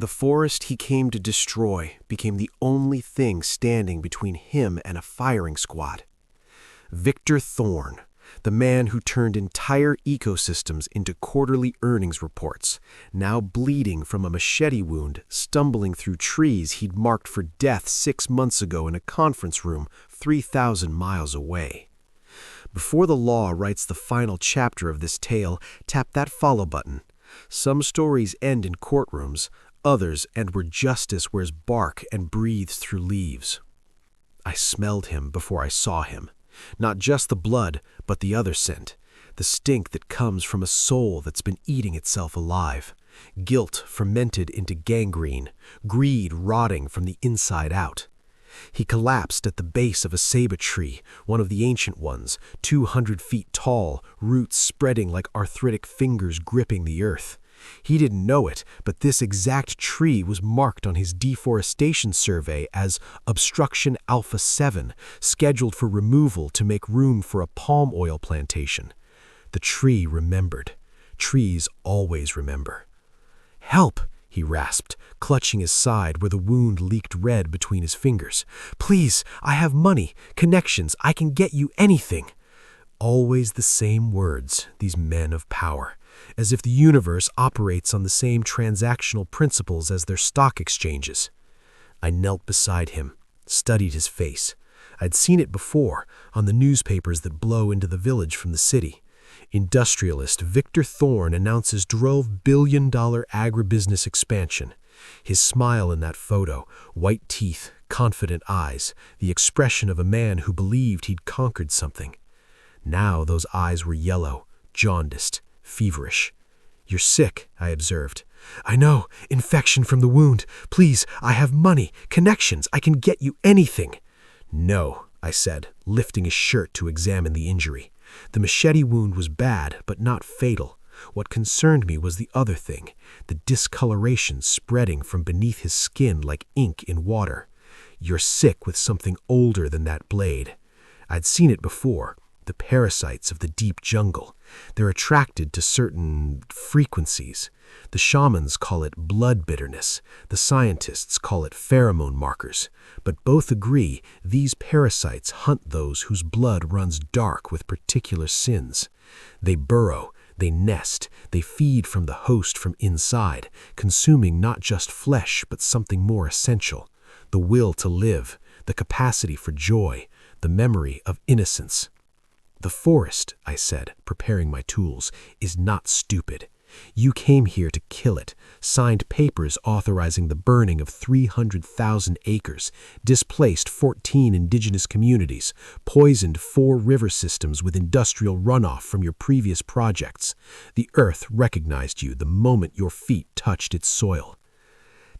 The forest he came to destroy became the only thing standing between him and a firing squad. Victor Thorn, the man who turned entire ecosystems into quarterly earnings reports, now bleeding from a machete wound, stumbling through trees he'd marked for death 6 months ago in a conference room 3,000 miles away. Before the law writes the final chapter of this tale, tap that follow button. Some stories end in courtrooms, others end where justice wears bark and breathes through leaves. I smelled him before I saw him. Not just the blood, but the other scent, the stink that comes from a soul that's been eating itself alive, guilt fermented into gangrene, greed rotting from the inside out. He collapsed at the base of a ceiba tree, one of the ancient ones, 200 feet tall, roots spreading like arthritic fingers gripping the earth. He didn't know it, but this exact tree was marked on his deforestation survey as Obstruction Alpha 7, scheduled for removal to make room for a palm oil plantation. The tree remembered. Trees always remember. "Help!" he rasped, clutching his side where the wound leaked red between his fingers. "Please, I have money, connections, I can get you anything." Always the same words, these men of power, as if the universe operates on the same transactional principles as their stock exchanges. I knelt beside him, studied his face. I'd seen it before, on the newspapers that blow into the village from the city. Industrialist Victor Thorn announces $12 billion agribusiness expansion. His smile in that photo, white teeth, confident eyes, the expression of a man who believed he'd conquered something. Now those eyes were yellow, jaundiced, feverish. "You're sick," I observed. "I know, infection from the wound. Please, I have money, connections, I can get you anything." "No," I said, lifting his shirt to examine the injury. The machete wound was bad, but not fatal. What concerned me was the other thing, the discoloration spreading from beneath his skin like ink in water. "You're sick with something older than that blade." I'd seen it before. The parasites of the deep jungle. They're attracted to certain frequencies. The shamans call it blood bitterness. The scientists call it pheromone markers. But both agree these parasites hunt those whose blood runs dark with particular sins. They burrow, they nest, they feed from the host from inside, consuming not just flesh but something more essential. The will to live, the capacity for joy, the memory of innocence. "The forest," I said, preparing my tools, "is not stupid. You came here to kill it, signed papers authorizing the burning of 300,000 acres, displaced 14 indigenous communities, poisoned 4 river systems with industrial runoff from your previous projects. The earth recognized you the moment your feet touched its soil."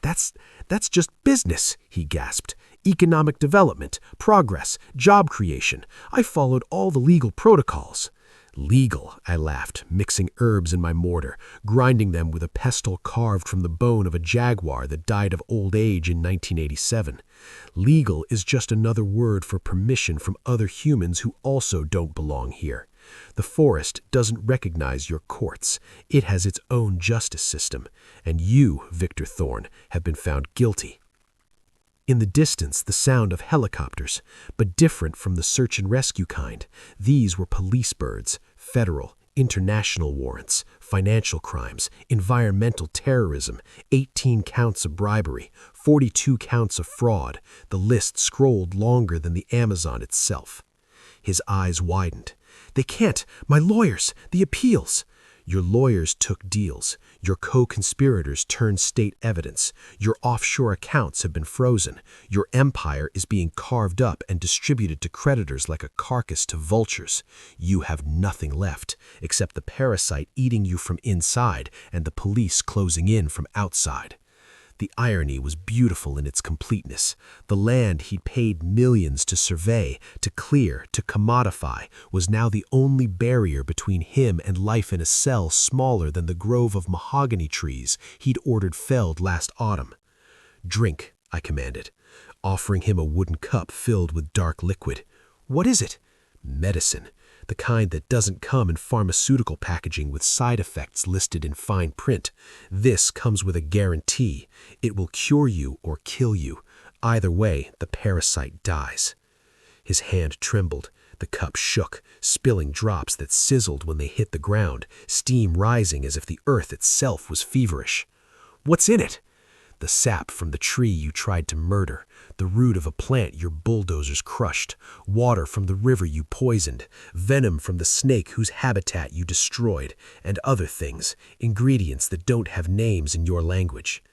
That's just business," he gasped. "Economic development, progress, job creation. I followed all the legal protocols." "Legal," I laughed, mixing herbs in my mortar, grinding them with a pestle carved from the bone of a jaguar that died of old age in 1987. "Legal is just another word for permission from other humans who also don't belong here. The forest doesn't recognize your courts. It has its own justice system, and you, Victor Thorn, have been found guilty." In the distance, the sound of helicopters, but different from the search and rescue kind. These were police birds, federal, international warrants, financial crimes, environmental terrorism, 18 counts of bribery, 42 counts of fraud. The list scrolled longer than the Amazon itself. His eyes widened. "They can't. My lawyers, the appeals." "Your lawyers took deals. Your co-conspirators turned state evidence. Your offshore accounts have been frozen. Your empire is being carved up and distributed to creditors like a carcass to vultures. You have nothing left, except the parasite eating you from inside and the police closing in from outside." The irony was beautiful in its completeness. The land he'd paid millions to survey, to clear, to commodify, was now the only barrier between him and life in a cell smaller than the grove of mahogany trees he'd ordered felled last autumn. "Drink," I commanded, offering him a wooden cup filled with dark liquid. "What is it?" "Medicine. the kind that doesn't come in pharmaceutical packaging with side effects listed in fine print. This comes with a guarantee. It will cure you or kill you. Either way, the parasite dies. His hand trembled. The cup shook, spilling drops that sizzled when they hit the ground, steam rising as if the earth itself was feverish. "What's in it?" "The sap from the tree you tried to murder, the root of a plant your bulldozers crushed, water from the river you poisoned, venom from the snake whose habitat you destroyed, and other things, ingredients that don't have names in your language."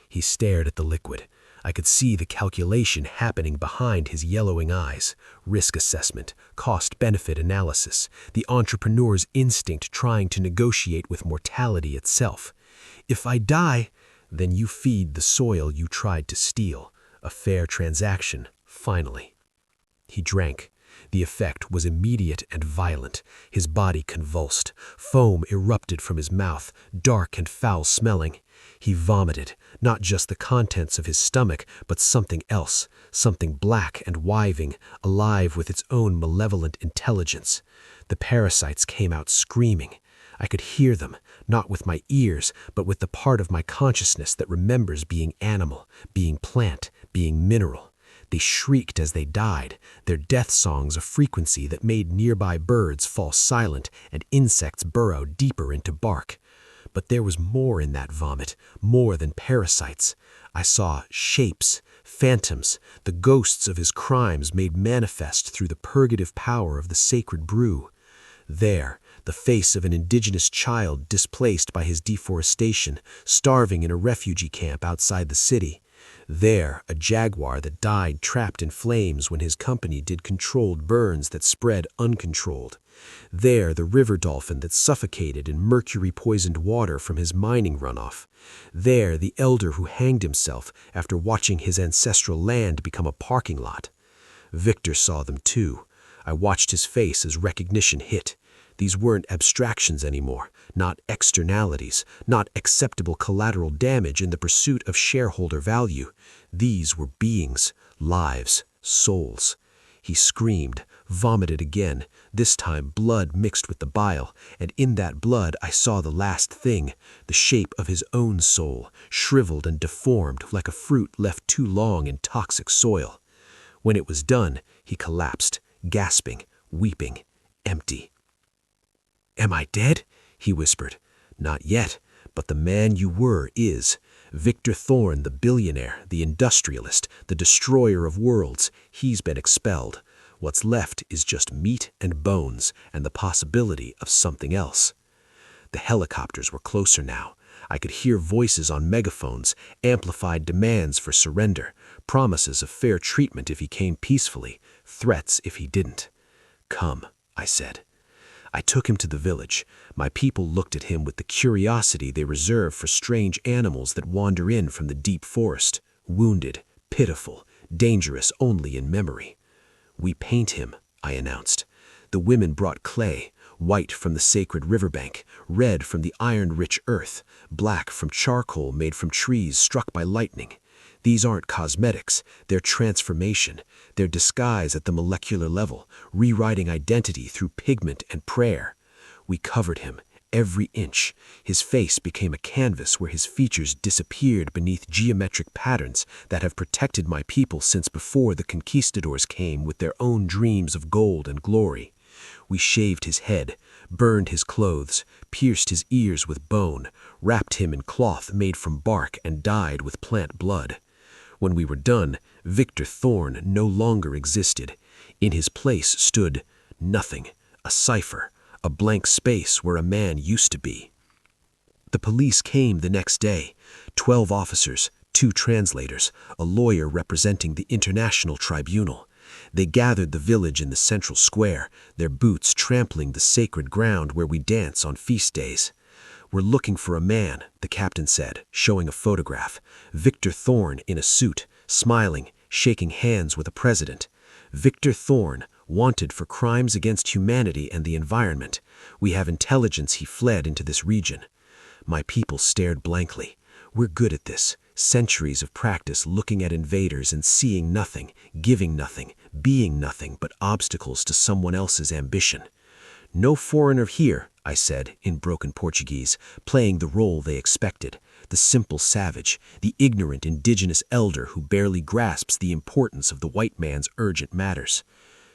He stared at the liquid. I could see the calculation happening behind his yellowing eyes. Risk assessment, cost-benefit analysis, the entrepreneur's instinct trying to negotiate with mortality itself. "If I die, then you feed the soil you tried to steal. A fair transaction, finally." He drank. The effect was immediate and violent. His body convulsed. Foam erupted from his mouth, dark and foul-smelling. He vomited, not just the contents of his stomach, but something else, something black and wiving, alive with its own malevolent intelligence. The parasites came out screaming. I could hear them, not with my ears, but with the part of my consciousness that remembers being animal, being plant, being mineral. They shrieked as they died, their death songs a frequency that made nearby birds fall silent and insects burrow deeper into bark. But there was more in that vomit, more than parasites. I saw shapes, phantoms, the ghosts of his crimes made manifest through the purgative power of the sacred brew. There, the face of an indigenous child displaced by his deforestation, starving in a refugee camp outside the city. There, a jaguar that died trapped in flames when his company did controlled burns that spread uncontrolled. There, the river dolphin that suffocated in mercury-poisoned water from his mining runoff. There, the elder who hanged himself after watching his ancestral land become a parking lot. Victor saw them too. I watched his face as recognition hit. These weren't abstractions anymore, not externalities, not acceptable collateral damage in the pursuit of shareholder value. These were beings, lives, souls. He screamed, vomited again, this time blood mixed with the bile, and in that blood I saw the last thing, the shape of his own soul, shriveled and deformed like a fruit left too long in toxic soil. When it was done, he collapsed, gasping, weeping, empty. "Am I dead?" he whispered. "Not yet, but the man you were is. Victor Thorn, the billionaire, the industrialist, the destroyer of worlds, he's been expelled. What's left is just meat and bones and the possibility of something else." The helicopters were closer now. I could hear voices on megaphones, amplified demands for surrender, promises of fair treatment if he came peacefully, threats if he didn't. "Come," I said. I took him to the village. My people looked at him with the curiosity they reserve for strange animals that wander in from the deep forest, wounded, pitiful, dangerous only in memory. "We paint him," I announced. The women brought clay, white from the sacred riverbank, red from the iron-rich earth, black from charcoal made from trees struck by lightning. These aren't cosmetics, they're transformation, they're disguise at the molecular level, rewriting identity through pigment and prayer. We covered him, every inch. His face became a canvas where his features disappeared beneath geometric patterns that have protected my people since before the conquistadors came with their own dreams of gold and glory. We shaved his head, burned his clothes, pierced his ears with bone, wrapped him in cloth made from bark and dyed with plant blood. When we were done, Victor Thorn no longer existed. In his place stood nothing, a cipher, a blank space where a man used to be. The police came the next day, 12 officers, 2 translators, a lawyer representing the International Tribunal. They gathered the village in the central square, their boots trampling the sacred ground where we dance on feast days. "We're looking for a man," the captain said, showing a photograph. Victor Thorn in a suit, smiling, shaking hands with a president. Victor Thorn, wanted for crimes against humanity and the environment. We have intelligence he fled into this region. My people stared blankly. We're good at this. Centuries of practice looking at invaders and seeing nothing, giving nothing, being nothing but obstacles to someone else's ambition. "No foreigner here," I said in broken Portuguese, playing the role they expected, the simple savage, the ignorant indigenous elder who barely grasps the importance of the white man's urgent matters.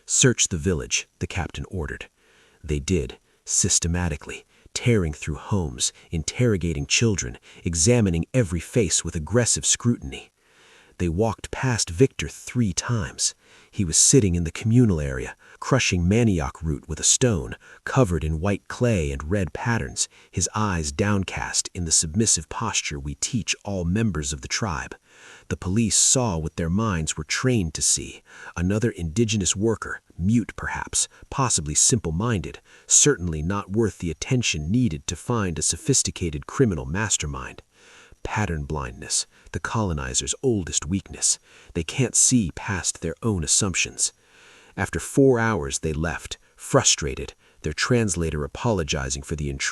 "Search the village," the captain ordered. They did, systematically, tearing through homes, interrogating children, examining every face with aggressive scrutiny. They walked past Victor 3 times. He was sitting in the communal area, crushing manioc root with a stone, covered in white clay and red patterns, his eyes downcast in the submissive posture we teach all members of the tribe. The police saw what their minds were trained to see: another indigenous worker, mute perhaps, possibly simple-minded, certainly not worth the attention needed to find a sophisticated criminal mastermind. Pattern blindness, the colonizers' oldest weakness. They can't see past their own assumptions. After 4 hours they left, frustrated, their translator apologizing for the intrusion.